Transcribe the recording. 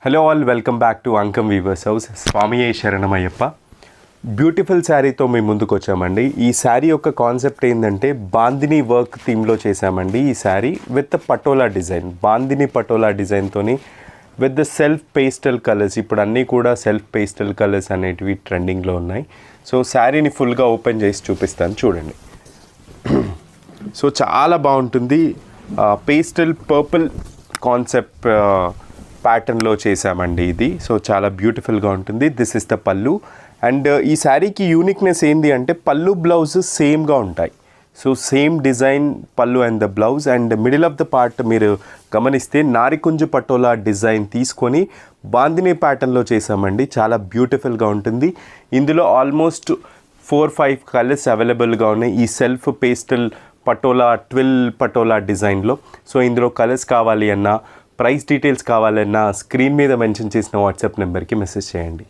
Hello all, welcome back to Ankam weavers house. స్వామియే శరణమయ్యప్ప. Beautiful శారీతో మేము ముందుకు వచ్చామండి. ఈ శారీ యొక్క కాన్సెప్ట్ ఏంటంటే బాందిని వర్క్ థీమ్లో చేసామండి. ఈ శారీ విత్ పటోలా డిజైన్, బాందిని పటోలా డిజైన్తోని with the self pastel colours. ఇప్పుడు అన్నీ కూడా సెల్ఫ్ పేస్టల్ కలర్స్ అనేటివి ట్రెండింగ్లో ఉన్నాయి. సో శారీని ఫుల్గా ఓపెన్ చేసి చూపిస్తాను, చూడండి. సో చాలా బాగుంటుంది. పేస్టల్ పర్పుల్ కాన్సెప్ట్ ప్యాటర్న్లో చేసామండి ఇది. సో చాలా బ్యూటిఫుల్గా ఉంటుంది. దిస్ ఇస్ ద పళ్ళు. అండ్ ఈ శారీకి యూనిక్నెస్ ఏంటి అంటే పళ్ళు బ్లౌజ్ సేమ్గా ఉంటాయి. సో సేమ్ డిజైన్ పళ్ళు and the blouse. And middle of the part మీరు గమనిస్తే నారికుంజు పటోలా డిజైన్ తీసుకొని బాందిని ప్యాటర్న్లో చేసామండి. చాలా బ్యూటిఫుల్గా ఉంటుంది. ఇందులో ఆల్మోస్ట్ 4-5 కలర్స్ అవైలబుల్గా ఉన్నాయి ఈ self pastel patola twill patola డిజైన్లో. సో ఇందులో కలర్స్ కావాలి అన్నా, ప్రైస్ డీటెయిల్స్ కావాలన్నా స్క్రీన్ మీద మెన్షన్ చేసిన వాట్సాప్ నెంబర్కి మెసేజ్ చేయండి.